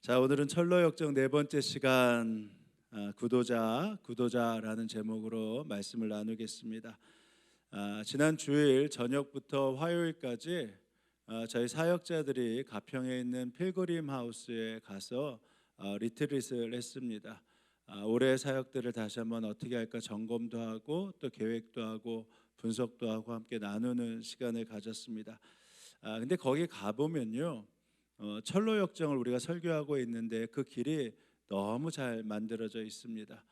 자, 오늘은 철로 역정 네 번째 시간, 구도자라는 제목으로 말씀을 나누겠습니다. 지난 주일 저녁부터 화요일까지 저희 사역자들이 가평에 있는 필그림 하우스에 가서 리트릿을 했습니다. 올해 사역들을 다시 한번 어떻게 할까 점검도 하고 또 계획도 하고 분석도 하고 함께 나누는 시간을 가졌습니다. 근데 거기 가보면요, 철로 역정을 우리가 설교하고 있는데 그 길이 너무 잘 만들어져 있습니다.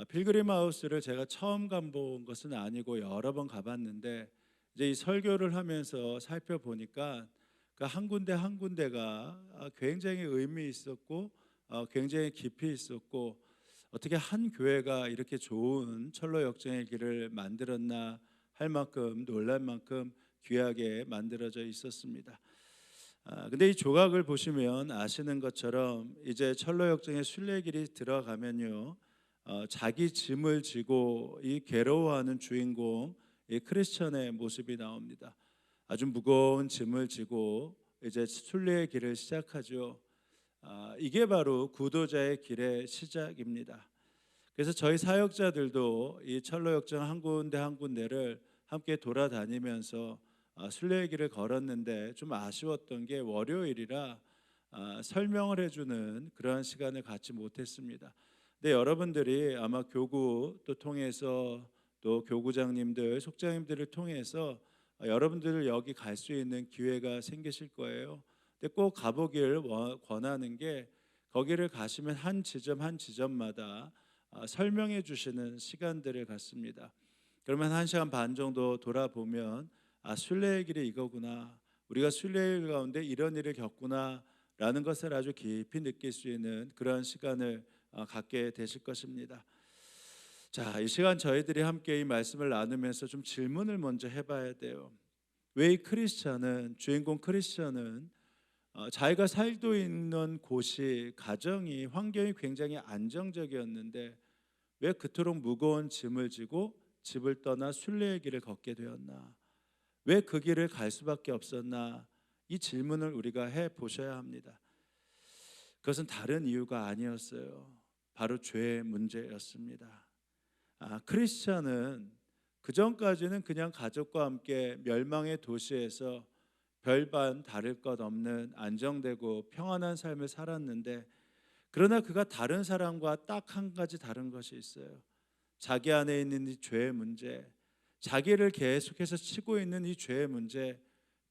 필그림 하우스를 제가 처음 가본 것은 아니고 여러 번 가봤는데, 이제 이 설교를 하면서 살펴보니까 그 한 군데 한 군데가 굉장히 의미 있었고 굉장히 깊이 있었고, 어떻게 한 교회가 이렇게 좋은 철로 역정의 길을 만들었나 할 만큼, 놀랄 만큼 귀하게 만들어져 있었습니다. 근데 이 조각을 보시면 아시는 것처럼 이제 철로 역정의 순례길이 들어가면요, 자기 짐을 지고 이 괴로워하는 주인공 이 크리스천의 모습이 나옵니다. 아주 무거운 짐을 지고 이제 순례의 길을 시작하죠. 이게 바로 구도자의 길의 시작입니다. 그래서 저희 사역자들도 이 철로 역정 한 군데 한 군데를 함께 돌아다니면서 순례의 길을 걸었는데, 좀 아쉬웠던 게 월요일이라 설명을 해주는 그러한 시간을 갖지 못했습니다. 근데 여러분들이 아마 교구 또 통해서, 또 교구장님들, 속장님들을 통해서 여러분들을 여기 갈 수 있는 기회가 생기실 거예요. 근데 꼭 가보길 권하는 게, 거기를 가시면 한 지점 한 지점마다 설명해 주시는 시간들을 갖습니다. 그러면 1시간 반 정도 돌아보면 순례의 길이 이거구나, 우리가 순례의 길 가운데 이런 일을 겪구나 라는 것을 아주 깊이 느낄 수 있는 그런 시간을 갖게 되실 것입니다. 자, 이 시간 저희들이 함께 이 말씀을 나누면서 좀 질문을 먼저 해봐야 돼요. 왜 이 크리스찬은, 주인공 크리스찬은 자기가 살고 있는 곳이, 가정이, 환경이 굉장히 안정적이었는데 왜 그토록 무거운 짐을 지고 집을 떠나 순례의 길을 걷게 되었나? 왜 그 길을 갈 수밖에 없었나? 이 질문을 우리가 해 보셔야 합니다. 그것은 다른 이유가 아니었어요. 바로 죄의 문제였습니다. 크리스찬은 그 전까지는 그냥 가족과 함께 멸망의 도시에서 별반 다를 것 없는 안정되고 평안한 삶을 살았는데, 그러나 그가 다른 사람과 딱 한 가지 다른 것이 있어요. 자기 안에 있는 이 죄의 문제, 자기를 계속해서 치고 있는 이 죄의 문제,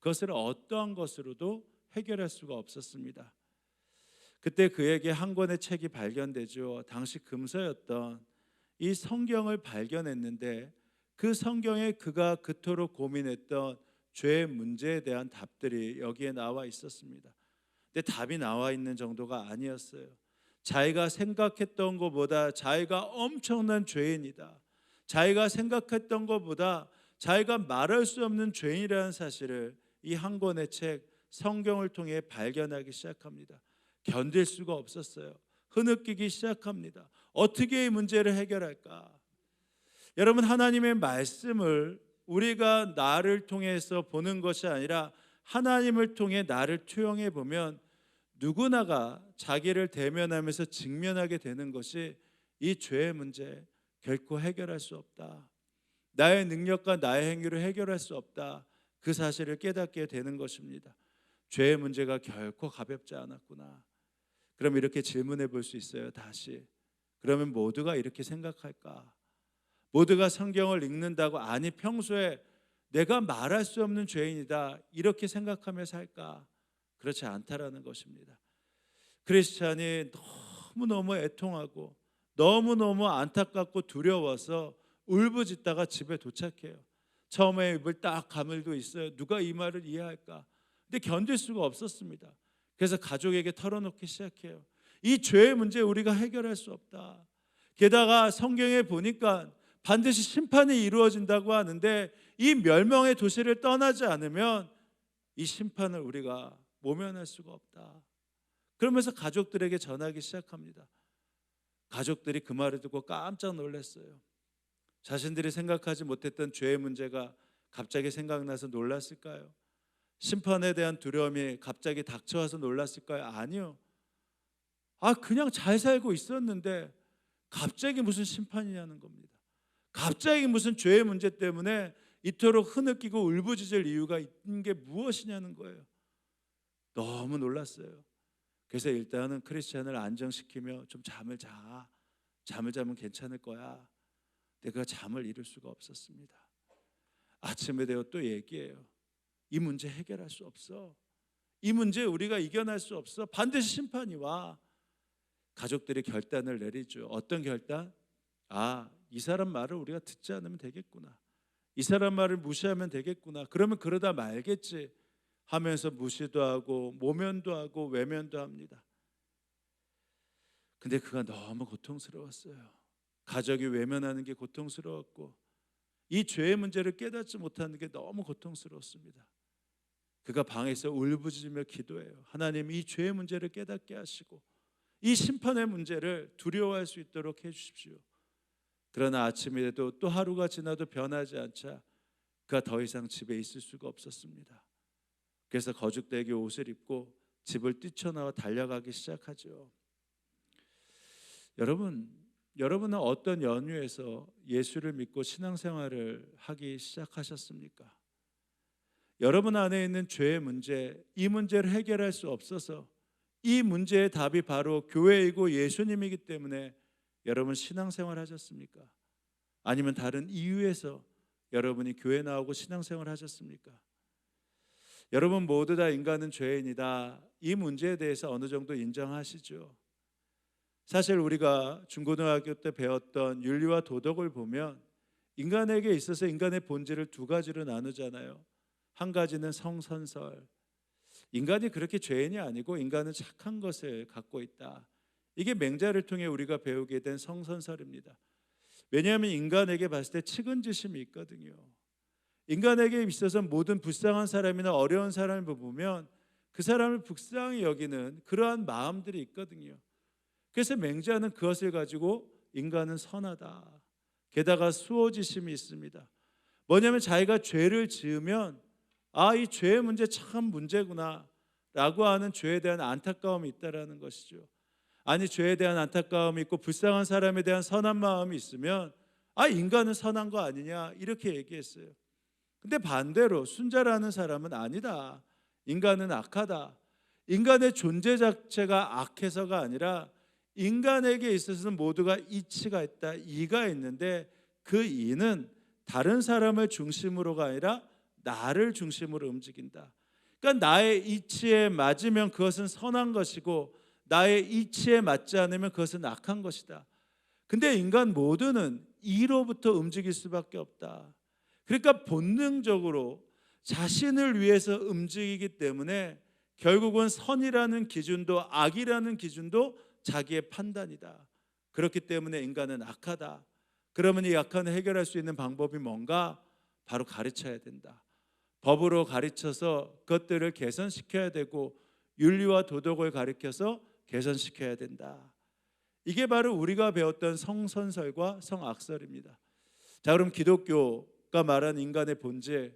그것을 어떠한 것으로도 해결할 수가 없었습니다. 그때 그에게 한 권의 책이 발견되죠. 당시 금서였던 이 성경을 발견했는데, 그 성경에 그가 그토록 고민했던 죄의 문제에 대한 답들이 여기에 나와 있었습니다. 근데 답이 나와 있는 정도가 아니었어요. 자기가 생각했던 것보다 자기가 엄청난 죄인이다, 자기가 생각했던 것보다 자기가 말할 수 없는 죄인이라는 사실을 이 한 권의 책 성경을 통해 발견하기 시작합니다. 견딜 수가 없었어요. 흐느끼기 시작합니다. 어떻게 이 문제를 해결할까? 여러분, 하나님의 말씀을 우리가 나를 통해서 보는 것이 아니라 하나님을 통해 나를 투영해 보면 누구나가 자기를 대면하면서 직면하게 되는 것이, 이 죄의 문제 결코 해결할 수 없다, 나의 능력과 나의 행위로 해결할 수 없다, 그 사실을 깨닫게 되는 것입니다. 죄의 문제가 결코 가볍지 않았구나. 그럼 이렇게 질문해 볼 수 있어요. 다시, 그러면 모두가 이렇게 생각할까? 모두가 성경을 읽는다고, 아니 평소에 내가 말할 수 없는 죄인이다 이렇게 생각하며 살까? 그렇지 않다라는 것입니다. 크리스찬이 너무너무 애통하고 너무너무 안타깝고 두려워서 울부짖다가 집에 도착해요. 처음에 입을 딱 가물고 있어요. 누가 이 말을 이해할까? 근데 견딜 수가 없었습니다. 그래서 가족에게 털어놓기 시작해요. 이 죄의 문제 우리가 해결할 수 없다. 게다가 성경에 보니까 반드시 심판이 이루어진다고 하는데, 이 멸망의 도시를 떠나지 않으면 이 심판을 우리가 모면할 수가 없다. 그러면서 가족들에게 전하기 시작합니다. 가족들이 그 말을 듣고 깜짝 놀랐어요. 자신들이 생각하지 못했던 죄의 문제가 갑자기 생각나서 놀랐을까요? 심판에 대한 두려움이 갑자기 닥쳐와서 놀랐을까요? 아니요. 그냥 잘 살고 있었는데 갑자기 무슨 심판이냐는 겁니다. 갑자기 무슨 죄의 문제 때문에 이토록 흐느끼고 울부짖을 이유가 있는 게 무엇이냐는 거예요. 너무 놀랐어요. 그래서 일단은 크리스찬을 안정시키며 좀 잠을 자. 잠을 자면 괜찮을 거야. 근데 그 잠을 이룰 수가 없었습니다. 아침에 되어 또 얘기해요. 이 문제 해결할 수 없어. 이 문제 우리가 이겨낼 수 없어. 반드시 심판이 와. 가족들이 결단을 내리죠. 어떤 결단? 이 사람 말을 우리가 듣지 않으면 되겠구나. 이 사람 말을 무시하면 되겠구나. 그러면 그러다 말겠지 하면서 무시도 하고 모면도 하고 외면도 합니다. 근데 그가 너무 고통스러웠어요. 가족이 외면하는 게 고통스러웠고 이 죄의 문제를 깨닫지 못하는 게 너무 고통스러웠습니다. 그가 방에서 울부짖으며 기도해요. 하나님, 이 죄의 문제를 깨닫게 하시고 이 심판의 문제를 두려워할 수 있도록 해주십시오. 그러나 아침이 돼도 또 하루가 지나도 변하지 않자 그가 더 이상 집에 있을 수가 없었습니다. 그래서 거죽대기 옷을 입고 집을 뛰쳐나와 달려가기 시작하죠. 여러분은 어떤 연유에서 예수를 믿고 신앙생활을 하기 시작하셨습니까? 여러분 안에 있는 죄의 문제, 이 문제를 해결할 수 없어서 이 문제의 답이 바로 교회이고 예수님이기 때문에 여러분 신앙생활 하셨습니까? 아니면 다른 이유에서 여러분이 교회 나오고 신앙생활 하셨습니까? 여러분 모두 다 인간은 죄인이다. 이 문제에 대해서 어느 정도 인정하시죠? 사실 우리가 중고등학교 때 배웠던 윤리와 도덕을 보면 인간에게 있어서 인간의 본질을 두 가지로 나누잖아요. 한 가지는 성선설. 인간이 그렇게 죄인이 아니고 인간은 착한 것을 갖고 있다. 이게 맹자를 통해 우리가 배우게 된 성선설입니다. 왜냐하면 인간에게 봤을 때 측은지심이 있거든요. 인간에게 있어서 모든 불쌍한 사람이나 어려운 사람을 보면 그 사람을 불쌍히 여기는 그러한 마음들이 있거든요. 그래서 맹자는 그것을 가지고 인간은 선하다. 게다가 수호지심이 있습니다. 뭐냐면 자기가 죄를 지으면 이 죄의 문제 참 문제구나 라고 하는 죄에 대한 안타까움이 있다라는 것이죠. 아니 죄에 대한 안타까움이 있고 불쌍한 사람에 대한 선한 마음이 있으면 인간은 선한 거 아니냐 이렇게 얘기했어요. 근데 반대로 순자라는 사람은 아니다. 인간은 악하다. 인간의 존재 자체가 악해서가 아니라 인간에게 있어서는 모두가 이치가 있다. 이가 있는데 그 이는 다른 사람을 중심으로가 아니라 나를 중심으로 움직인다. 그러니까 나의 이치에 맞으면 그것은 선한 것이고 나의 이치에 맞지 않으면 그것은 악한 것이다. 근데 인간 모두는 이로부터 움직일 수밖에 없다. 그러니까 본능적으로 자신을 위해서 움직이기 때문에 결국은 선이라는 기준도 악이라는 기준도 자기의 판단이다. 그렇기 때문에 인간은 악하다. 그러면 이 악한을 해결할 수 있는 방법이 뭔가? 바로 가르쳐야 된다. 법으로 가르쳐서 그것들을 개선시켜야 되고 윤리와 도덕을 가르쳐서 개선시켜야 된다. 이게 바로 우리가 배웠던 성선설과 성악설입니다. 자, 그럼 기독교가 말하는 인간의 본질,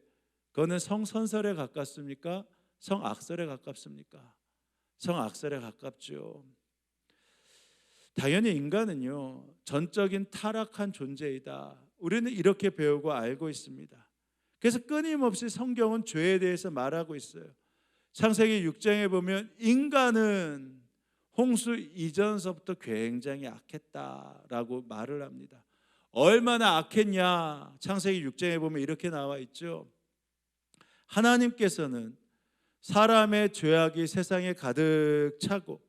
그거는 성선설에 가깝습니까? 성악설에 가깝습니까? 성악설에 가깝죠. 당연히 인간은요 전적인 타락한 존재이다. 우리는 이렇게 배우고 알고 있습니다. 그래서 끊임없이 성경은 죄에 대해서 말하고 있어요. 창세기 6장에 보면 인간은 홍수 이전서부터 굉장히 악했다라고 말을 합니다. 얼마나 악했냐? 창세기 6장에 보면 이렇게 나와 있죠. 하나님께서는 사람의 죄악이 세상에 가득 차고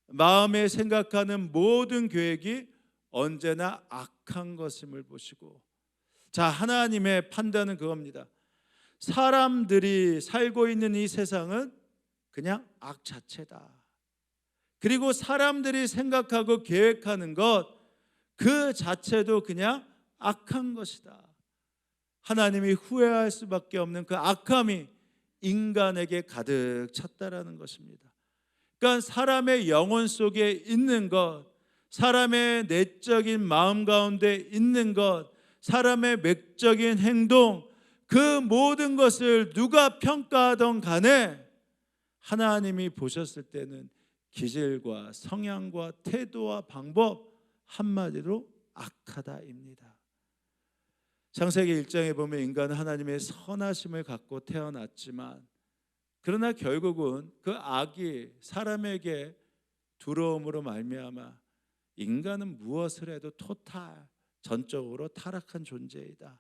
마음에 생각하는 모든 계획이 언제나 악한 것임을 보시고, 자, 하나님의 판단은 그겁니다. 사람들이 살고 있는 이 세상은 그냥 악 자체다. 그리고 사람들이 생각하고 계획하는 것 그 자체도 그냥 악한 것이다. 하나님이 후회할 수밖에 없는 그 악함이 인간에게 가득 찼다라는 것입니다. 그러니까 사람의 영혼 속에 있는 것, 사람의 내적인 마음 가운데 있는 것, 사람의 맥적인 행동, 그 모든 것을 누가 평가하던 간에 하나님이 보셨을 때는 기질과 성향과 태도와 방법, 한마디로 악하다입니다. 창세기 1장에 보면 인간은 하나님의 선하심을 갖고 태어났지만 그러나 결국은 그 악이 사람에게 들어옴으로 말미암아 인간은 무엇을 해도 전적으로 타락한 존재이다.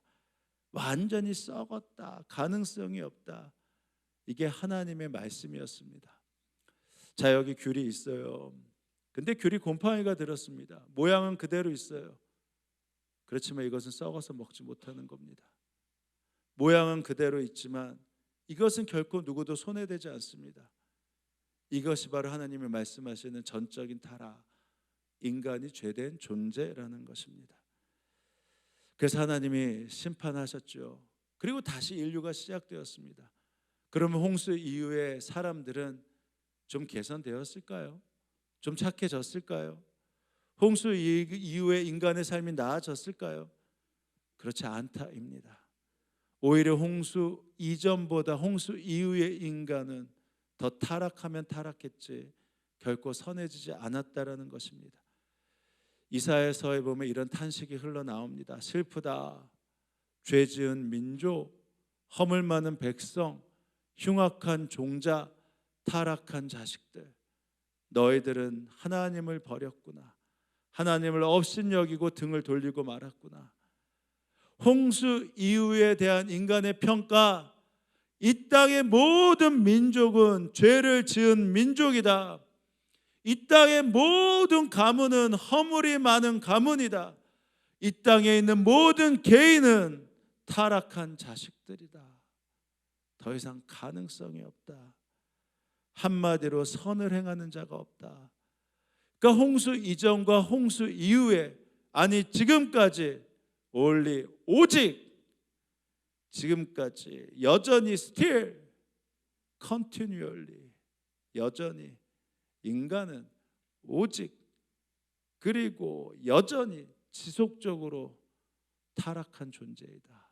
완전히 썩었다. 가능성이 없다. 이게 하나님의 말씀이었습니다. 자, 여기 귤이 있어요. 근데 귤이 곰팡이가 들었습니다. 모양은 그대로 있어요. 그렇지만 이것은 썩어서 먹지 못하는 겁니다. 모양은 그대로 있지만 이것은 결코 누구도 손해되지 않습니다. 이것이 바로 하나님이 말씀하시는 전적인 타락, 인간이 죄된 존재라는 것입니다. 그래서 하나님이 심판하셨죠. 그리고 다시 인류가 시작되었습니다. 그러면 홍수 이후에 사람들은 좀 개선되었을까요? 좀 착해졌을까요? 홍수 이후에 인간의 삶이 나아졌을까요? 그렇지 않다입니다. 오히려 홍수 이전보다 홍수 이후의 인간은 더 타락하면 타락했지 결코 선해지지 않았다라는 것입니다. 이사야서에 보면 이런 탄식이 흘러나옵니다. 슬프다. 죄 지은 민족, 허물 많은 백성, 흉악한 종자, 타락한 자식들, 너희들은 하나님을 버렸구나. 하나님을 업신여기고 등을 돌리고 말았구나. 홍수 이후에 대한 인간의 평가, 이 땅의 모든 민족은 죄를 지은 민족이다. 이 땅의 모든 가문은 허물이 많은 가문이다. 이 땅에 있는 모든 개인은 타락한 자식들이다. 더 이상 가능성이 없다. 한마디로 선을 행하는 자가 없다. 그러니까 홍수 이전과 홍수 이후에, 아니 지금까지 오직 지금까지 여전히 still continually 여전히 인간은 오직 그리고 여전히 지속적으로 타락한 존재이다.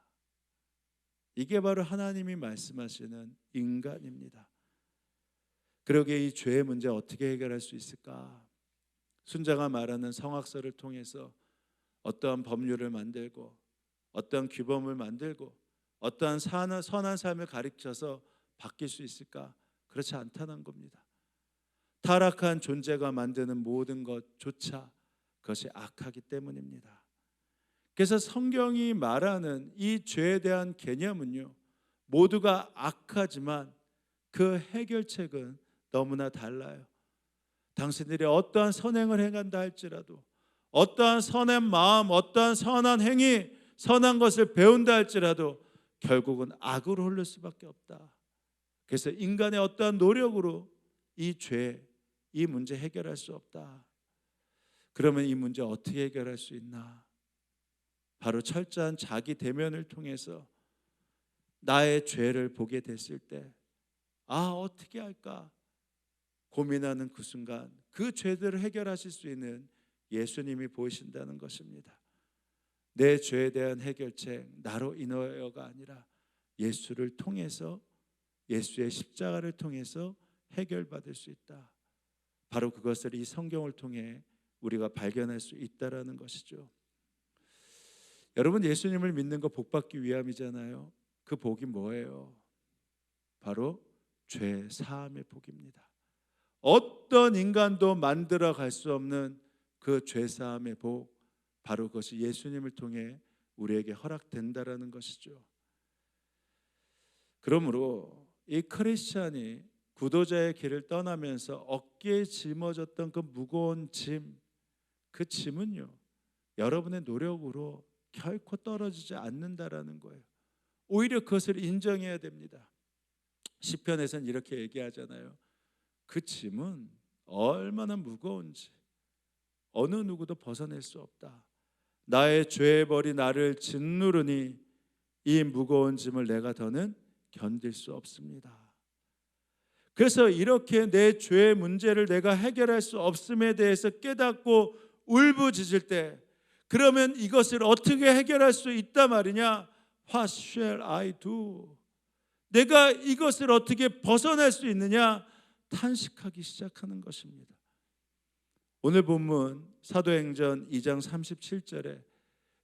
이게 바로 하나님이 말씀하시는 인간입니다. 그러기에 이 죄의 문제 어떻게 해결할 수 있을까? 순자가 말하는 성악설을 통해서 어떠한 법률을 만들고 어떠한 규범을 만들고 어떠한 선한 삶을 가르쳐서 바뀔 수 있을까? 그렇지 않다는 겁니다. 타락한 존재가 만드는 모든 것조차 그것이 악하기 때문입니다. 그래서 성경이 말하는 이 죄에 대한 개념은요, 모두가 악하지만 그 해결책은 너무나 달라요. 당신들이 어떠한 선행을 행한다 할지라도, 어떠한 선한 마음, 어떠한 선한 행위, 선한 것을 배운다 할지라도 결국은 악으로 흐를 수밖에 없다. 그래서 인간의 어떠한 노력으로 이 죄, 이 문제 해결할 수 없다. 그러면 이 문제 어떻게 해결할 수 있나? 바로 철저한 자기 대면을 통해서 나의 죄를 보게 됐을 때, 어떻게 할까 고민하는 그 순간 그 죄들을 해결하실 수 있는 예수님이 보이신다는 것입니다. 내 죄에 대한 해결책 나로 인하여가 아니라 예수를 통해서, 예수의 십자가를 통해서 해결받을 수 있다. 바로 그것을 이 성경을 통해 우리가 발견할 수 있다라는 것이죠. 여러분, 예수님을 믿는 거 복받기 위함이잖아요. 그 복이 뭐예요? 바로 죄 사함의 복입니다. 어떤 인간도 만들어 갈 수 없는 그 죄 사함의 복, 바로 그것이 예수님을 통해 우리에게 허락된다라는 것이죠. 그러므로 이 크리스찬이 구도자의 길을 떠나면서 어깨에 짊어졌던 그 무거운 짐, 그 짐은요, 여러분의 노력으로 결코 떨어지지 않는다라는 거예요. 오히려 그것을 인정해야 됩니다. 시편에서는 이렇게 얘기하잖아요. 그 짐은 얼마나 무거운지 어느 누구도 벗어낼 수 없다. 나의 죄의 벌이 나를 짓누르니 이 무거운 짐을 내가 더는 견딜 수 없습니다. 그래서 이렇게 내 죄의 문제를 내가 해결할 수 없음에 대해서 깨닫고 울부짖을 때, 그러면 이것을 어떻게 해결할 수 있단 말이냐? What shall I do? 내가 이것을 어떻게 벗어날 수 있느냐? 탄식하기 시작하는 것입니다. 오늘 본문 사도행전 2장 37절에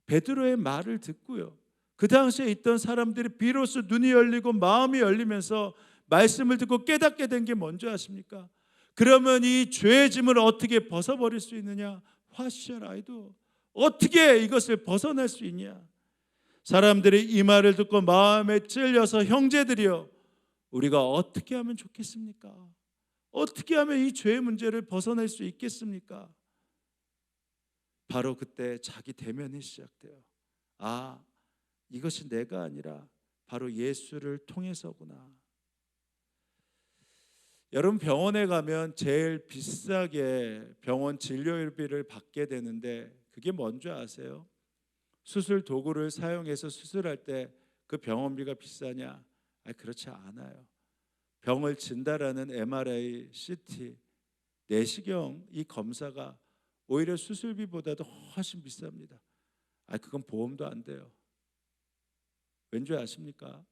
베드로의 말을 듣고요, 그 당시에 있던 사람들이 비로소 눈이 열리고 마음이 열리면서 말씀을 듣고 깨닫게 된 게 뭔지 아십니까? 그러면 이 죄의 짐을 어떻게 벗어버릴 수 있느냐? 화시아라이도 어떻게 이것을 벗어날 수 있냐? 사람들이 이 말을 듣고 마음에 찔려서 형제들이여, 우리가 어떻게 하면 좋겠습니까? 어떻게 하면 이 죄의 문제를 벗어낼 수 있겠습니까? 바로 그때 자기 대면이 시작돼요. 아, 이것이 내가 아니라 바로 예수를 통해서구나. 여러분, 병원에 가면 제일 비싸게 병원 진료비를 받게 되는데 그게 뭔지 아세요? 수술 도구를 사용해서 수술할 때 그 병원비가 비싸냐? 그렇지 않아요. 병을 진단하는 MRI, CT, 내시경 이 검사가 오히려 수술비보다도 훨씬 비쌉니다. 그건 보험도 안 돼요. 왠지 아십니까?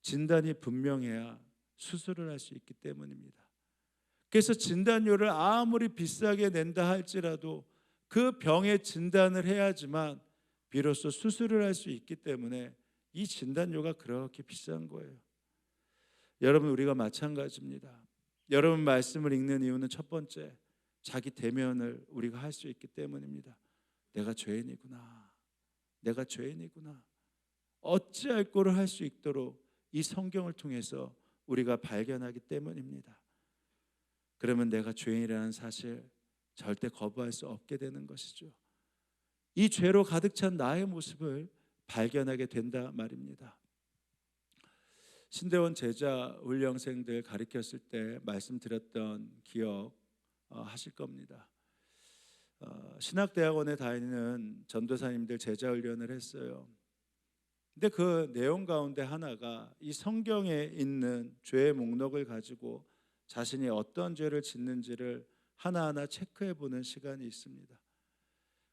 진단이 분명해야 수술을 할 수 있기 때문입니다. 그래서 진단료를 아무리 비싸게 낸다 할지라도 그 병의 진단을 해야지만 비로소 수술을 할 수 있기 때문에 이 진단료가 그렇게 비싼 거예요. 여러분, 우리가 마찬가지입니다. 여러분, 말씀을 읽는 이유는 첫 번째, 자기 대면을 우리가 할 수 있기 때문입니다. 내가 죄인이구나. 내가 죄인이구나. 어찌할 거를 할 수 있도록 이 성경을 통해서 우리가 발견하기 때문입니다. 그러면 내가 죄인이라는 사실 절대 거부할 수 없게 되는 것이죠. 이 죄로 가득 찬 나의 모습을 발견하게 된다 말입니다. 신대원 제자 훈련생들 가르쳤을 때 말씀드렸던 기억 하실 겁니다. 신학대학원에 다니는 전도사님들 제자 훈련을 했어요. 근데 그 내용 가운데 하나가 이 성경에 있는 죄의 목록을 가지고 자신이 어떤 죄를 짓는지를 하나하나 체크해 보는 시간이 있습니다.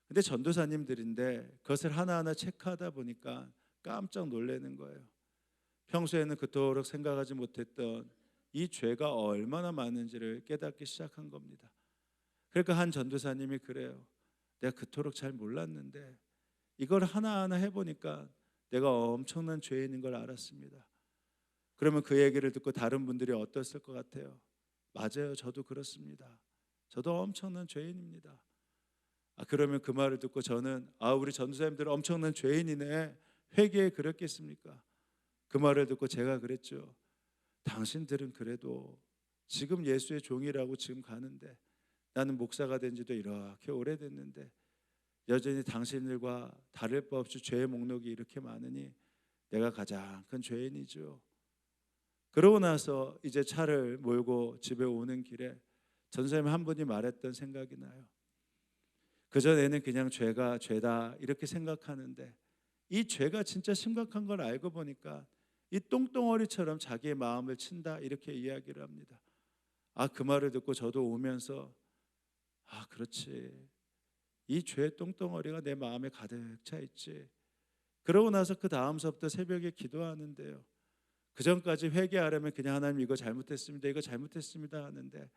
근데 전도사님들인데 그것을 하나하나 체크하다 보니까 깜짝 놀라는 거예요. 평소에는 그토록 생각하지 못했던 이 죄가 얼마나 많은지를 깨닫기 시작한 겁니다. 그러니까 한 전도사님이 그래요. 내가 그토록 잘 몰랐는데 이걸 하나하나 해보니까 내가 엄청난 죄인인 걸 알았습니다. 그러면 그 얘기를 듣고 다른 분들이 어땠을 것 같아요? 맞아요, 저도 그렇습니다. 저도 엄청난 죄인입니다. 그러면 그 말을 듣고 저는 우리 전도사님들 엄청난 죄인이네, 회개에 그랬겠습니까? 그 말을 듣고 제가 그랬죠. 당신들은 그래도 지금 예수의 종이라고 지금 가는데, 나는 목사가 된 지도 이렇게 오래됐는데 여전히 당신들과 다를 바 없이 죄의 목록이 이렇게 많으니 내가 가장 큰 죄인이죠. 그러고 나서 이제 차를 몰고 집에 오는 길에 전도사님 한 분이 말했던 생각이 나요. 그전에는 그냥 죄가 죄다 이렇게 생각하는데 이 죄가 진짜 심각한 걸 알고 보니까 이 똥덩어리처럼 자기의 마음을 친다, 이렇게 이야기를 합니다. 그 말을 듣고 저도 오면서 그렇지, 이 죄의 똥덩어리가 내 마음에 가득 차 있지. 그러고 나서 그 다음서부터 새벽에 기도하는데요, 그 전까지 회개하려면 그냥 하나님 이거 잘못했습니다, 이거 잘못했습니다 하는데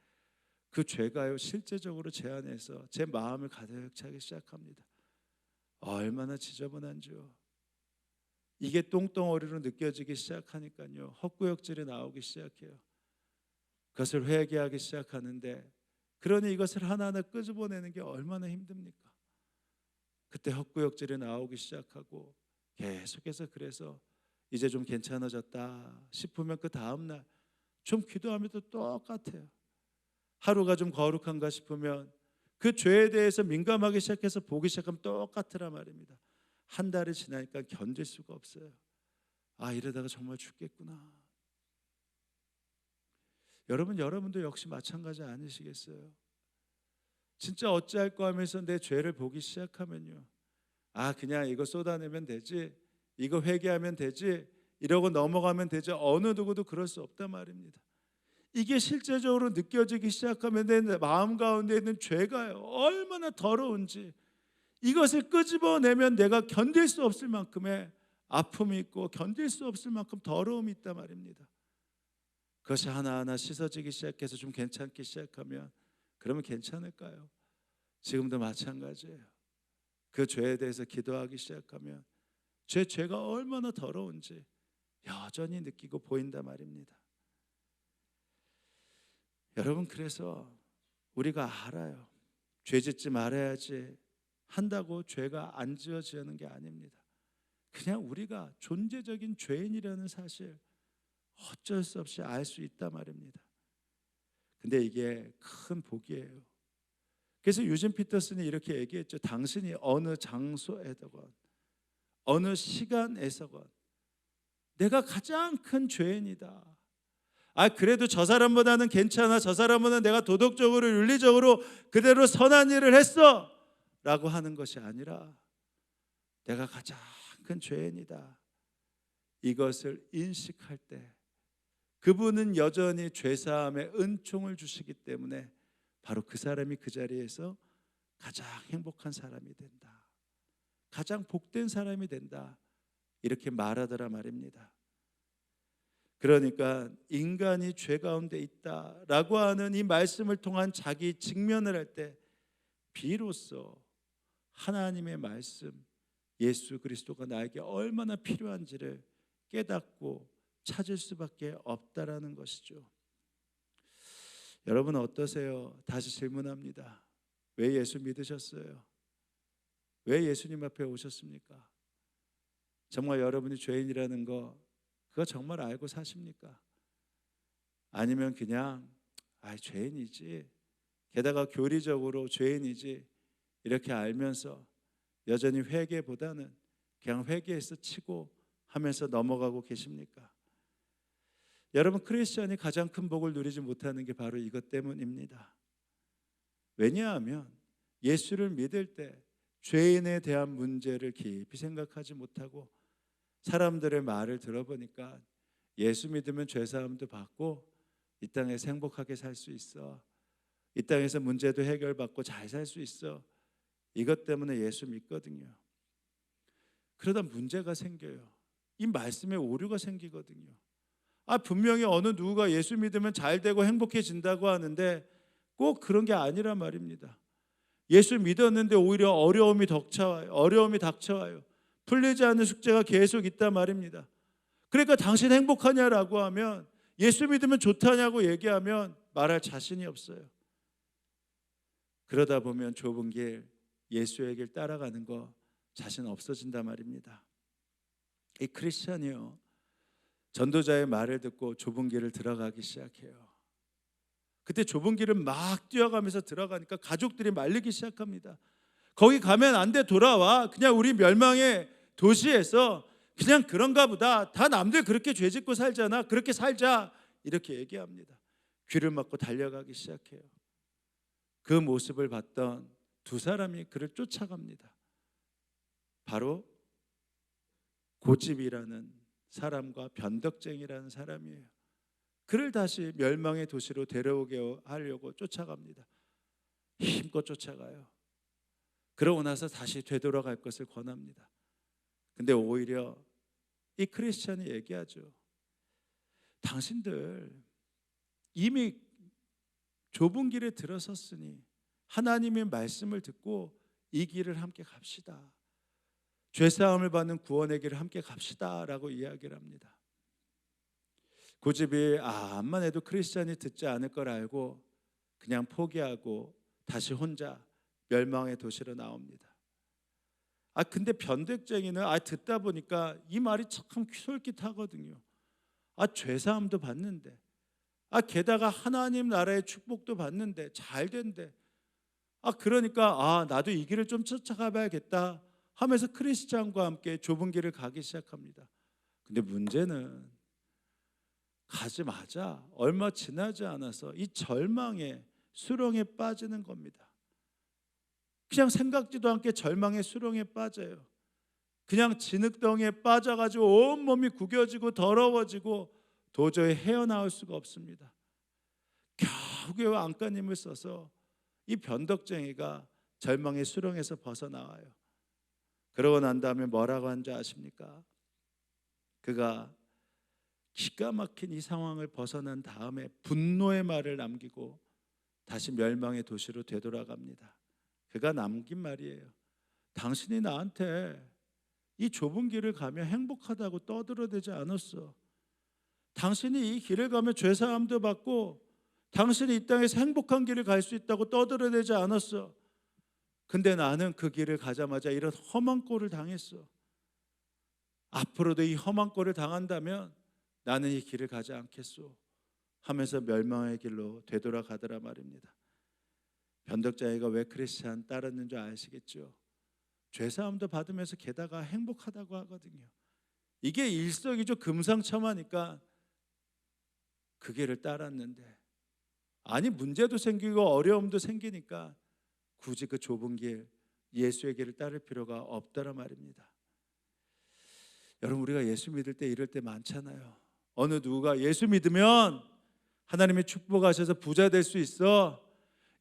그 죄가요 실제적으로 제 안에서 제 마음을 가득 차기 시작합니다. 얼마나 지저분한지요. 이게 똥덩어리로 느껴지기 시작하니까요, 헛구역질이 나오기 시작해요. 그것을 회개하기 시작하는데, 그러니 이것을 하나하나 끄집어내는 게 얼마나 힘듭니까? 그때 헛구역질이 나오기 시작하고 계속해서, 그래서 이제 좀 괜찮아졌다 싶으면 그 다음날 좀 기도하면 또 똑같아요. 하루가 좀 거룩한가 싶으면 그 죄에 대해서 민감하기 시작해서 보기 시작하면 똑같으라 말입니다. 한 달이 지나니까 견딜 수가 없어요. 이러다가 정말 죽겠구나. 여러분도 역시 마찬가지 아니시겠어요? 진짜 어찌할까 하면서 내 죄를 보기 시작하면요, 그냥 이거 쏟아내면 되지, 이거 회개하면 되지, 이러고 넘어가면 되지. 어느 누구도 그럴 수 없단 말입니다. 이게 실제적으로 느껴지기 시작하면 내 마음 가운데 있는 죄가 얼마나 더러운지, 이것을 끄집어내면 내가 견딜 수 없을 만큼의 아픔이 있고 견딜 수 없을 만큼 더러움이 있단 말입니다. 그것이 하나하나 씻어지기 시작해서 좀 괜찮기 시작하면 그러면 괜찮을까요? 지금도 마찬가지예요. 그 죄에 대해서 기도하기 시작하면 죄가 얼마나 더러운지 여전히 느끼고 보인단 말입니다. 여러분, 그래서 우리가 알아요. 죄 짓지 말아야지 한다고 죄가 안 지어지는 게 아닙니다. 그냥 우리가 존재적인 죄인이라는 사실 어쩔 수 없이 알 수 있단 말입니다. 근데 이게 큰 복이에요. 그래서 유진 피터슨이 이렇게 얘기했죠. 당신이 어느 장소에서건 어느 시간에서건 내가 가장 큰 죄인이다. 그래도 저 사람보다는 괜찮아. 저 사람보다는 내가 도덕적으로 윤리적으로 그대로 선한 일을 했어 라고 하는 것이 아니라 내가 가장 큰 죄인이다. 이것을 인식할 때 그분은 여전히 죄사함의 은총을 주시기 때문에 바로 그 사람이 그 자리에서 가장 행복한 사람이 된다. 가장 복된 사람이 된다. 이렇게 말하더라 말입니다. 그러니까 인간이 죄 가운데 있다라고 하는 이 말씀을 통한 자기 직면을 할 때 비로소 하나님의 말씀, 예수 그리스도가 나에게 얼마나 필요한지를 깨닫고 찾을 수밖에 없다라는 것이죠. 여러분 어떠세요? 다시 질문합니다. 왜 예수 믿으셨어요? 왜 예수님 앞에 오셨습니까? 정말 여러분이 죄인이라는 거 그거 정말 알고 사십니까? 아니면 그냥 죄인이지, 게다가 교리적으로 죄인이지 이렇게 알면서 여전히 회개보다는 그냥 회개해서 치고 하면서 넘어가고 계십니까? 여러분, 크리스천이 가장 큰 복을 누리지 못하는 게 바로 이것 때문입니다. 왜냐하면 예수를 믿을 때 죄인에 대한 문제를 깊이 생각하지 못하고 사람들의 말을 들어보니까 예수 믿으면 죄사함도 받고 이 땅에서 행복하게 살 수 있어, 이 땅에서 문제도 해결받고 잘 살 수 있어, 이것 때문에 예수 믿거든요. 그러다 문제가 생겨요. 이 말씀에 오류가 생기거든요. 분명히 어느 누구가 예수 믿으면 잘 되고 행복해진다고 하는데 꼭 그런 게 아니란 말입니다. 예수 믿었는데 오히려 어려움이 닥쳐와요. 풀리지 않는 숙제가 계속 있단 말입니다. 그러니까 당신 행복하냐라고 하면, 예수 믿으면 좋다냐고 얘기하면 말할 자신이 없어요. 그러다 보면 좁은 길, 예수의 길 따라가는 거 자신 없어진단 말입니다. 이 크리스천이요, 전도자의 말을 듣고 좁은 길을 들어가기 시작해요. 그때 좁은 길을 막 뛰어가면서 들어가니까 가족들이 말리기 시작합니다. 거기 가면 안 돼, 돌아와. 그냥 우리 멸망의 도시에서 그냥 그런가 보다. 다 남들 그렇게 죄 짓고 살잖아. 그렇게 살자. 이렇게 얘기합니다. 귀를 막고 달려가기 시작해요. 그 모습을 봤던 두 사람이 그를 쫓아갑니다. 바로 고집이라는 사람과 변덕쟁이라는 사람이에요. 그를 다시 멸망의 도시로 데려오게 하려고 쫓아갑니다. 힘껏 쫓아가요. 그러고 나서 다시 되돌아갈 것을 권합니다. 근데 오히려 이 크리스천이 얘기하죠. 당신들 이미 좁은 길에 들어섰으니 하나님의 말씀을 듣고 이 길을 함께 갑시다. 죄사함을 받는 구원의 길을 함께 갑시다 라고 이야기를 합니다. 고집이 암만 해도 크리스천이 듣지 않을 걸 알고 그냥 포기하고 다시 혼자 멸망의 도시로 나옵니다. 근데 변덕쟁이는 듣다 보니까 이 말이 참 솔깃하거든요. 죄사함도 받는데, 게다가 하나님 나라의 축복도 받는데, 잘 된대. 그러니까 나도 이 길을 좀 쫓아가 봐야겠다 하면서 크리스찬과 함께 좁은 길을 가기 시작합니다. 근데 문제는 가자마자 얼마 지나지 않아서 이 절망의 수렁에 빠지는 겁니다. 그냥 생각지도 않게 절망의 수렁에 빠져요. 그냥 진흙덩이에 빠져가지고 온몸이 구겨지고 더러워지고 도저히 헤어나올 수가 없습니다. 겨우겨우 안간힘을 써서 이 변덕쟁이가 절망의 수렁에서 벗어나와요. 그러고 난 다음에 뭐라고 한 줄 아십니까? 그가 기가 막힌 이 상황을 벗어난 다음에 분노의 말을 남기고 다시 멸망의 도시로 되돌아갑니다. 그가 남긴 말이에요. 당신이 나한테 이 좁은 길을 가며 행복하다고 떠들어대지 않았어. 당신이 이 길을 가며 죄사함도 받고 당신이 이 땅에서 행복한 길을 갈 수 있다고 떠들어대지 않았어. 근데 나는 그 길을 가자마자 이런 험한 꼴을 당했어. 앞으로도 이 험한 꼴을 당한다면 나는 이 길을 가지 않겠소 하면서 멸망의 길로 되돌아가더라 말입니다. 변덕자애가 왜 크리스찬 따랐는 줄 아시겠죠? 죄사함도 받으면서 게다가 행복하다고 하거든요. 이게 일석이조 금상첨화니까 그 길을 따랐는데, 아니 문제도 생기고 어려움도 생기니까 굳이 그 좁은 길, 예수의 길을 따를 필요가 없더라 말입니다. 여러분, 우리가 예수 믿을 때 이럴 때 많잖아요. 어느 누가 예수 믿으면 하나님이 축복하셔서 부자 될 수 있어.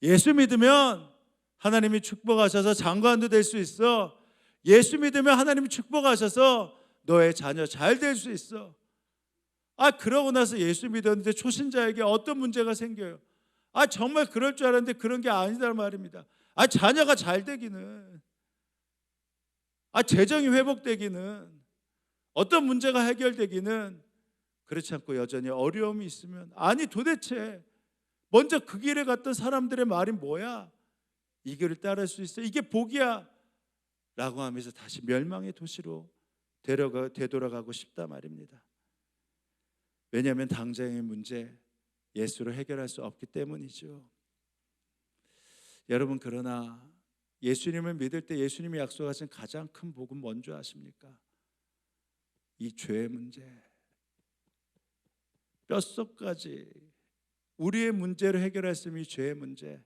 예수 믿으면 하나님이 축복하셔서 장관도 될 수 있어. 예수 믿으면 하나님이 축복하셔서 너의 자녀 잘 될 수 있어. 그러고 나서 예수 믿었는데 초신자에게 어떤 문제가 생겨요? 정말 그럴 줄 알았는데 그런 게 아니란 말입니다. 자녀가 잘 되기는, 재정이 회복되기는, 어떤 문제가 해결되기는, 그렇지 않고 여전히 어려움이 있으면, 도대체 먼저 그 길에 갔던 사람들의 말이 뭐야? 이 길을 따를 수 있어? 이게 복이야? 라고 하면서 다시 멸망의 도시로 되돌아가고 싶다 말입니다. 왜냐하면 당장의 문제 예수로 해결할 수 없기 때문이죠. 여러분, 그러나 예수님을 믿을 때 예수님이 약속하신 가장 큰 복은 뭔지 아십니까? 이 죄의 문제, 뼛속까지 우리의 문제를 해결할 수 있는 이 죄의 문제,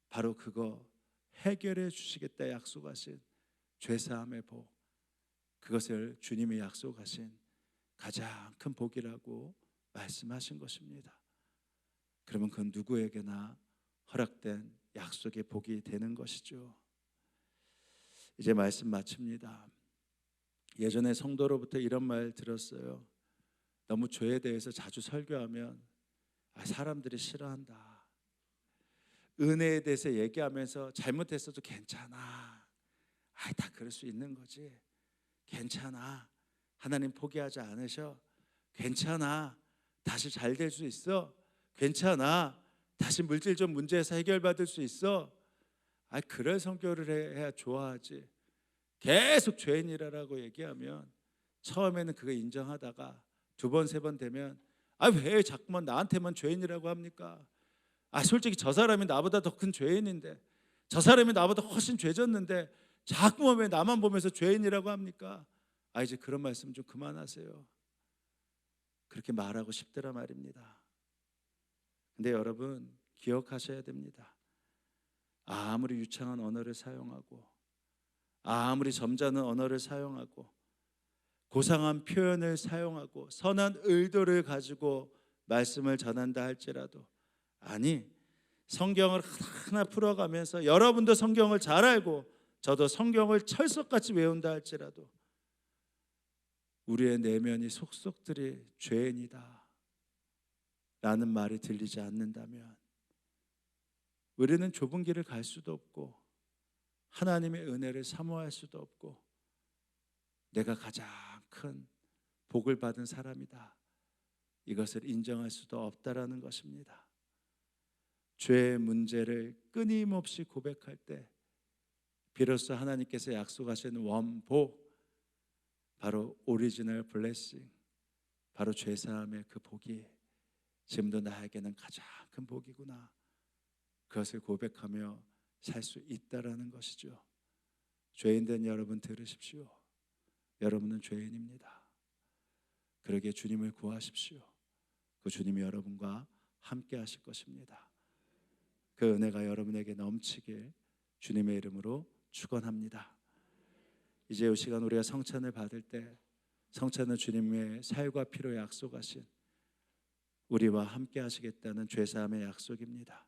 바로 그거 해결해 주시겠다 약속하신 죄사함의 복, 그것을 주님이 약속하신 가장 큰 복이라고 말씀하신 것입니다. 그러면 그 누구에게나 허락된 약속의 복이 되는 것이죠. 이제 말씀 마칩니다. 예전에 성도로부터 이런 말 들었어요. 너무 죄에 대해서 자주 설교하면 사람들이 싫어한다. 은혜에 대해서 얘기하면서 잘못했어도 괜찮아. 다 그럴 수 있는 거지. 괜찮아. 하나님 포기하지 않으셔. 괜찮아. 다시 잘 될 수 있어. 괜찮아. 다시 물질적 문제에서 해결받을 수 있어. 그럴 성교를 해야 좋아하지. 계속 죄인이라고 얘기하면 처음에는 그거 인정하다가 두 번, 세 번 되면 왜 자꾸만 나한테만 죄인이라고 합니까? 솔직히 저 사람이 나보다 더 큰 죄인인데, 저 사람이 나보다 훨씬 죄졌는데 자꾸만 왜 나만 보면서 죄인이라고 합니까? 이제 그런 말씀 좀 그만하세요. 그렇게 말하고 싶더라 말입니다. 근데 여러분, 기억하셔야 됩니다. 아무리 유창한 언어를 사용하고, 아무리 점잖은 언어를 사용하고, 고상한 표현을 사용하고, 선한 의도를 가지고 말씀을 전한다 할지라도, 성경을 하나 풀어가면서 여러분도 성경을 잘 알고 저도 성경을 철석같이 외운다 할지라도 우리의 내면이 속속들이 죄인이다 라는 말이 들리지 않는다면 우리는 좁은 길을 갈 수도 없고 하나님의 은혜를 사모할 수도 없고 내가 가장 큰 복을 받은 사람이다, 이것을 인정할 수도 없다라는 것입니다. 죄의 문제를 끊임없이 고백할 때 비로소 하나님께서 약속하신 원복, 바로 오리지널 블레싱, 바로 죄사함의 그 복이 지금도 나에게는 가장 큰 복이구나, 그것을 고백하며 살 수 있다라는 것이죠. 죄인된 여러분 들으십시오. 여러분은 죄인입니다. 그러기에 주님을 구하십시오. 그 주님이 여러분과 함께 하실 것입니다. 그 은혜가 여러분에게 넘치길 주님의 이름으로 축원합니다. 이제 이 시간 우리가 성찬을 받을 때, 성찬은 주님의 살과 피로 약속하신 우리와 함께 하시겠다는 죄사함의 약속입니다.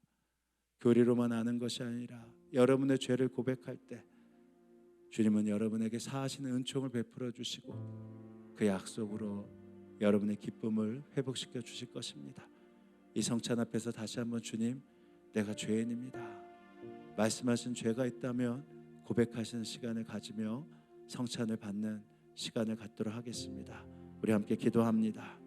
교리로만 아는 것이 아니라 여러분의 죄를 고백할 때 주님은 여러분에게 사하시는 은총을 베풀어 주시고 그 약속으로 여러분의 기쁨을 회복시켜 주실 것입니다. 이 성찬 앞에서 다시 한번 주님, 내가 죄인입니다. 말씀하신 죄가 있다면 고백하시는 시간을 가지며 성찬을 받는 시간을 갖도록 하겠습니다. 우리 함께 기도합니다.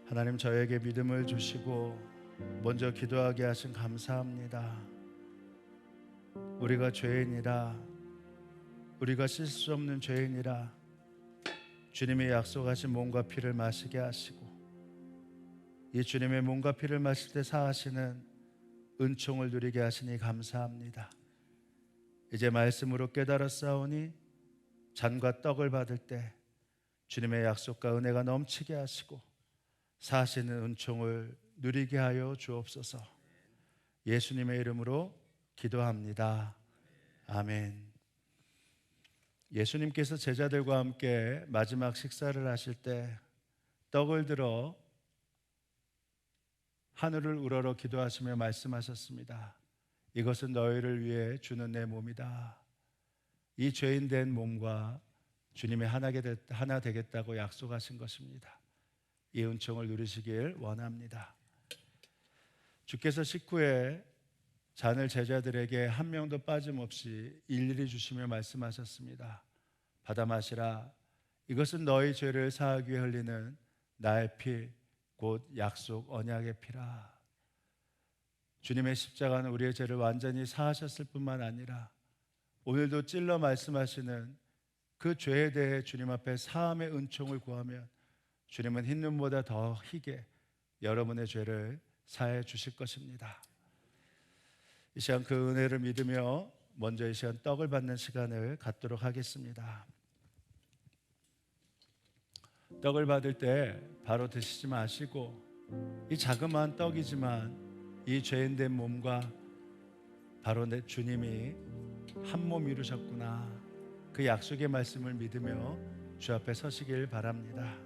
하나님, 저에게 믿음을 주시고 먼저 기도하게 하신 감사합니다. 우리가 죄인이라, 우리가 씻을 수 없는 죄인이라 주님이 약속하신 몸과 피를 마시게 하시고, 이 주님의 몸과 피를 마실 때 사하시는 은총을 누리게 하시니 감사합니다. 이제 말씀으로 깨달았사오니 잔과 떡을 받을 때 주님의 약속과 은혜가 넘치게 하시고 사시는 은총을 누리게 하여 주옵소서. 예수님의 이름으로 기도합니다. 아멘. 예수님께서 제자들과 함께 마지막 식사를 하실 때 떡을 들어 하늘을 우러러 기도하시며 말씀하셨습니다. 이것은 너희를 위해 주는 내 몸이다. 이 죄인 된 몸과 주님의 하나 되겠다고 약속하신 것입니다. 이 은총을 누리시길 원합니다. 주께서 식후에 잔을 제자들에게 한 명도 빠짐없이 일일이 주시며 말씀하셨습니다. 받아 마시라. 이것은 너희 죄를 사하기 위해 흘리는 나의 피, 곧 약속 언약의 피라. 주님의 십자가는 우리의 죄를 완전히 사하셨을 뿐만 아니라 오늘도 찔러 말씀하시는 그 죄에 대해 주님 앞에 사함의 은총을 구하면 주님은 흰 눈보다 더 희게 여러분의 죄를 사해 주실 것입니다. 이 시간 그 은혜를 믿으며 먼저 이 시간 떡을 받는 시간을 갖도록 하겠습니다. 떡을 받을 때 바로 드시지 마시고, 이 자그마한 떡이지만 이 죄인된 몸과 바로 내 주님이 한 몸 이루셨구나, 그 약속의 말씀을 믿으며 주 앞에 서시길 바랍니다.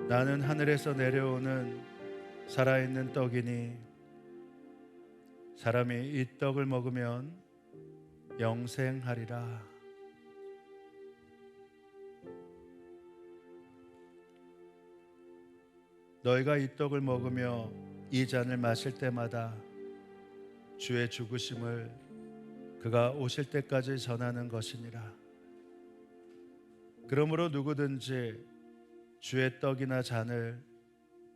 나는 하늘에서 내려오는 살아있는 떡이니 사람이 이 떡을 먹으면 영생하리라. 너희가 이 떡을 먹으며 이 잔을 마실 때마다 주의 죽으심을 그가 오실 때까지 전하는 것이니라. 그러므로 누구든지 주의 떡이나 잔을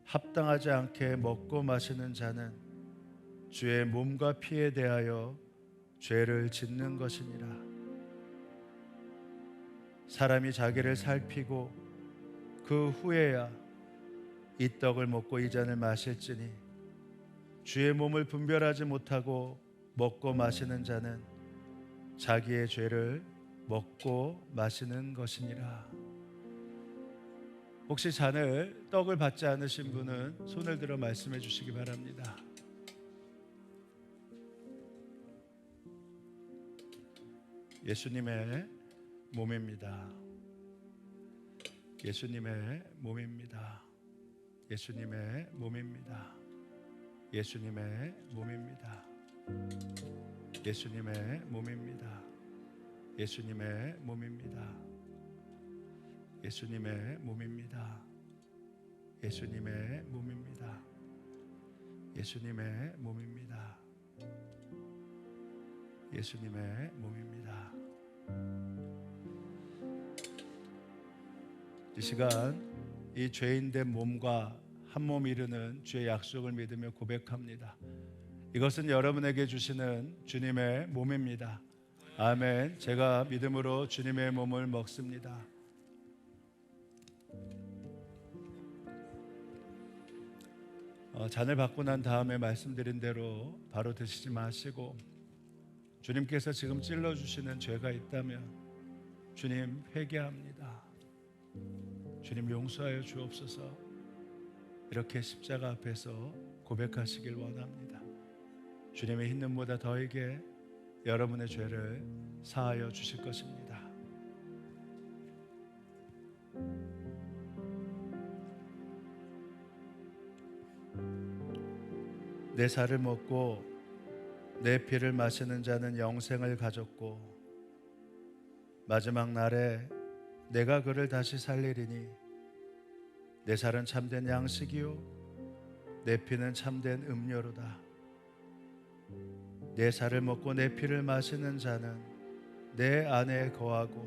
합당하지 않게 먹고 마시는 자는 주의 몸과 피에 대하여 죄를 짓는 것이니라. 사람이 자기를 살피고 그 후에야 이 떡을 먹고 이 잔을 마실지니 주의 몸을 분별하지 못하고 먹고 마시는 자는 자기의 죄를 먹고 마시는 것이니라. 혹시 잔을 떡을 받지 않으신 분은 손을 들어 말씀해 주시기 바랍니다. 예수님의 몸입니다. 예수님의 몸입니다. 예수님의 몸입니다. 예수님의 몸입니다. 예수님의 몸입니다. 예수님의 몸입니다. 예수님의 몸입니다. 예수님의 몸입니다. 예수님의 몸입니다. 예수님의 몸입니다. 이 시간 이 죄인된 몸과 한 몸 이루는 주의 약속을 믿으며 고백합니다. 이것은 여러분에게 주시는 주님의 몸입니다. 아멘. 제가 믿음으로 주님의 몸을 먹습니다. 잔을 받고 난 다음에 말씀드린 대로 바로 드시지 마시고, 주님께서 지금 찔러주시는 죄가 있다면 주님 회개합니다, 주님 용서하여 주옵소서, 이렇게 십자가 앞에서 고백하시길 원합니다. 주님의 흰 눈보다 더하게 여러분의 죄를 사하여 주실 것입니다. 내 살을 먹고 내 피를 마시는 자는 영생을 가졌고 마지막 날에 내가 그를 다시 살리리니 내 살은 참된 양식이요 내 피는 참된 음료로다. 내 살을 먹고 내 피를 마시는 자는 내 안에 거하고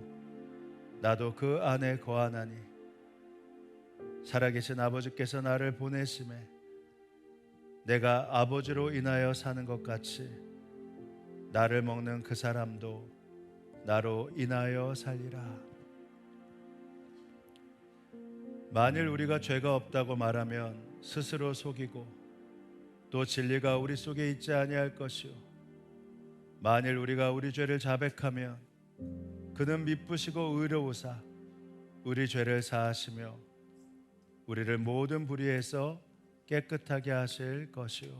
나도 그 안에 거하나니 살아계신 아버지께서 나를 보내심에 내가 아버지로 인하여 사는 것 같이 나를 먹는 그 사람도 나로 인하여 살리라. 만일 우리가 죄가 없다고 말하면 스스로 속이고 또 진리가 우리 속에 있지 아니할 것이요 만일 우리가 우리 죄를 자백하면 그는 미쁘시고 의로우사 우리 죄를 사하시며 우리를 모든 불의에서 깨끗하게 하실 것이요.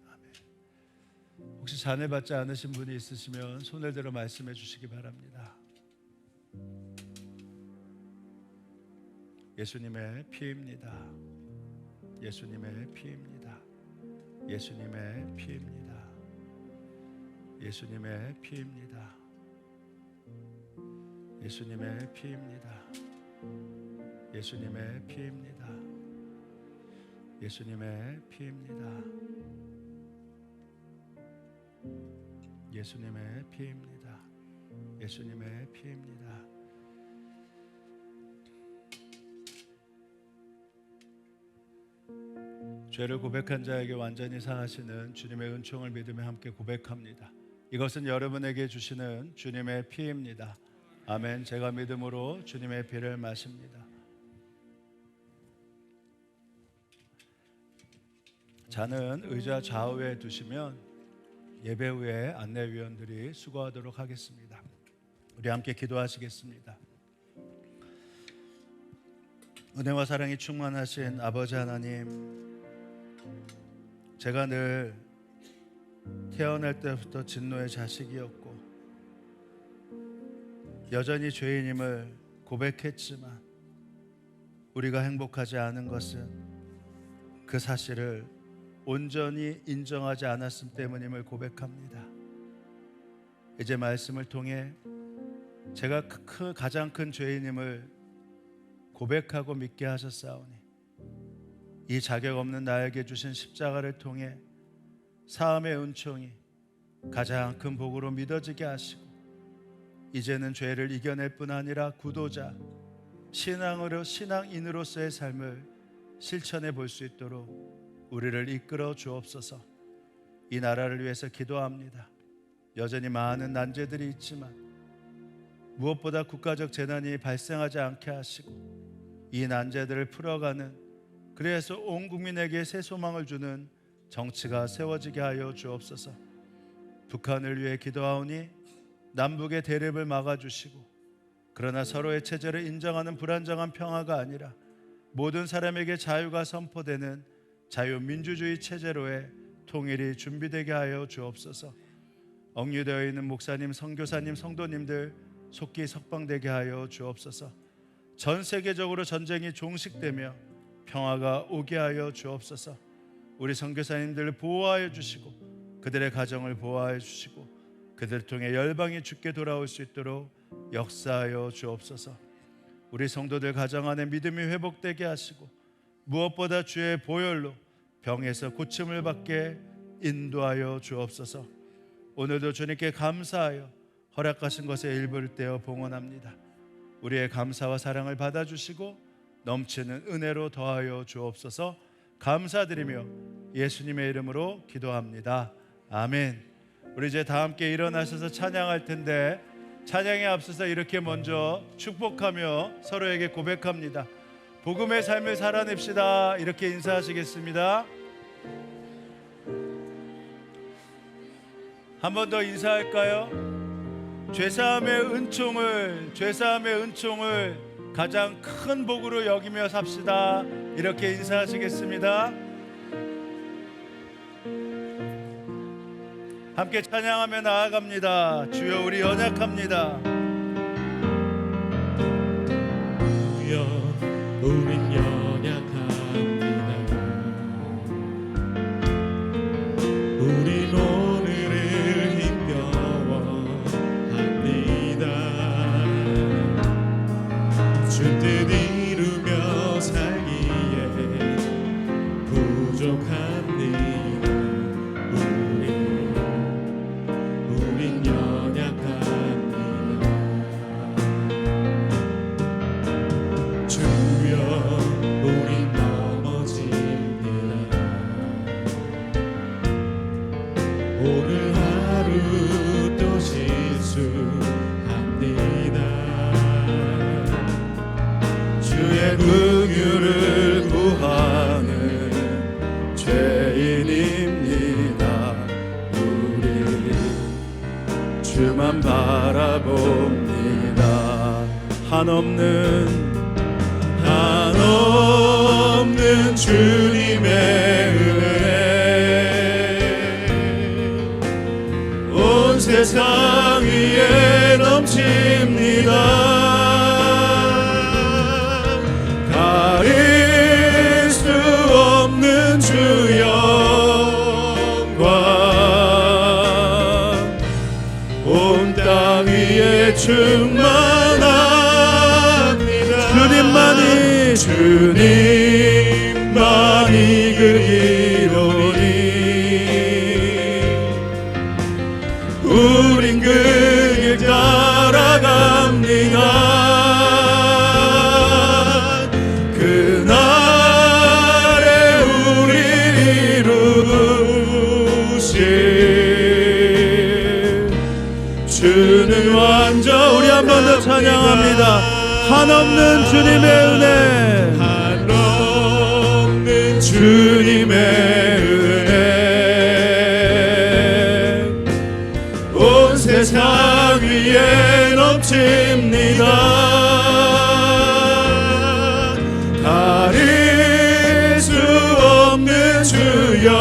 아멘. 혹시 잔을 받지 않으신 분이 있으시면 손을 들어 말씀해 주시기 바랍니다. 예수님의 피입니다. 예수님의 피입니다. 예수님의 피입니다. 예수님의 피입니다. 예수님의 피입니다. 예수님의 피입니다. 예수님의 피입니다. 예수님의 피입니다. 예수님의 피입니다. 죄를 고백한 자에게 완전히 사하시는 주님의 은총을 믿으며 함께 고백합니다. 이것은 여러분에게 주시는 주님의 피입니다. 아멘. 제가 믿음으로 주님의 피를 마십니다. 잔은 의자 좌우에 두시면 예배 후에 안내위원들이 수고하도록 하겠습니다. 우리 함께 기도하시겠습니다. 은혜와 사랑이 충만하신 아버지 하나님, 제가 늘 태어날 때부터 진노의 자식이었고 여전히 죄인임을 고백했지만 우리가 행복하지 않은 것은 그 사실을 온전히 인정하지 않았음 때문임을 고백합니다. 이제 말씀을 통해 제가 가장 큰 죄인임을 고백하고 믿게 하셨사오니 이 자격 없는 나에게 주신 십자가를 통해 사함의 은총이 가장 큰 복으로 믿어지게 하시고 이제는 죄를 이겨낼 뿐 아니라 구도자, 신앙인으로서의 삶을 실천해 볼 수 있도록 우리를 이끌어 주옵소서. 이 나라를 위해서 기도합니다. 여전히 많은 난제들이 있지만 무엇보다 국가적 재난이 발생하지 않게 하시고 이 난제들을 풀어가는, 그래서 온 국민에게 새 소망을 주는 정치가 세워지게 하여 주옵소서. 북한을 위해 기도하오니 남북의 대립을 막아주시고 그러나 서로의 체제를 인정하는 불안정한 평화가 아니라 모든 사람에게 자유가 선포되는 자유민주주의 체제로의 통일이 준비되게 하여 주옵소서. 억류되어 있는 목사님, 선교사님, 성도님들 속기 석방되게 하여 주옵소서. 전 세계적으로 전쟁이 종식되며 평화가 오게 하여 주옵소서. 우리 선교사님들을 보호하여 주시고 그들의 가정을 보호하여 주시고 그들을 통해 열방이 주께 돌아올 수 있도록 역사하여 주옵소서. 우리 성도들 가정 안에 믿음이 회복되게 하시고 무엇보다 주의 보혈로 병에서 고침을 받게 인도하여 주옵소서. 오늘도 주님께 감사하여 허락하신 것에 일부를 떼어 봉헌합니다. 우리의 감사와 사랑을 받아주시고 넘치는 은혜로 더하여 주옵소서. 감사드리며 예수님의 이름으로 기도합니다. 아멘. 우리 이제 다 함께 일어나셔서 찬양할 텐데, 찬양에 앞서서 이렇게 먼저 축복하며 서로에게 고백합니다. 복음의 삶을 살아냅시다. 이렇게 인사하시겠습니다. 한 번 더 인사할까요? 죄사함의 은총을 가장 큰 복으로 여기며 삽시다. 이렇게 인사하시겠습니다. 함께 찬양하며 나아갑니다. 주여, 우리 연약합니다. 주여, 우린 연약합니다. 우린 오늘을 힘겨워합니다. 주 뜻 이루며 살기에 부족합니다. 우린 연약합니다. 주여, 우린 넘어집니다. 오늘 하루 또 실수합니다. 주의 긍휼을 구하는 죄인입니다. 우리 주만 바라봅니다. 한없는 주님의 은혜 온 세상 위에 넘칩니다. 가릴 수 없는 주 영광 온 땅 위에 충만합니다. 주님만이 그리로니 우린 그 길 따라갑니다. 그날에 우리 이루실 주는 완전. 우리 한 번 더 찬양합니다. 한없는 주님의 은혜, 한없는 주님의 은혜 온 세상 위에 넘칩니다. 가릴 수 없는 주 영광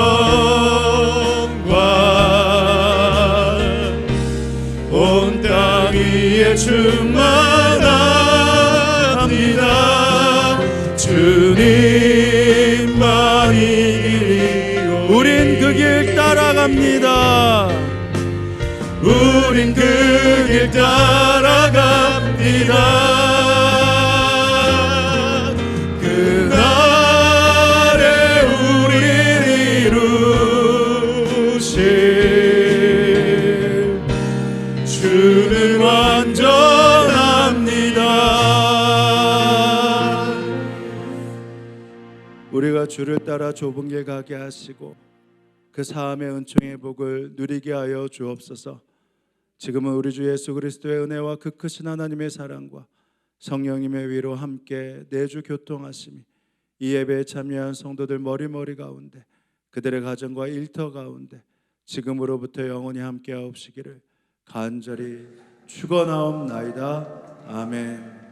온 땅 위에 충만합니다. 주님만이 길이요 우린 그 길 따라갑니다. 우린 그 길 따라갑니다. 그날에 우릴 이루실 주는 완전합니다. 우리가 주를 따라 좁은 길 가게 하시고 그 사함의 은총의 복을 누리게 하여 주옵소서. 지금은 우리 주 예수 그리스도의 은혜와 그 크신 하나님의 사랑과 성령님의 위로 함께 내주 교통하심이 이 예배에 참여한 성도들 머리머리 가운데 그들의 가정과 일터 가운데 지금으로부터 영원히 함께 하옵시기를 간절히 축원하옵나이다. 아멘.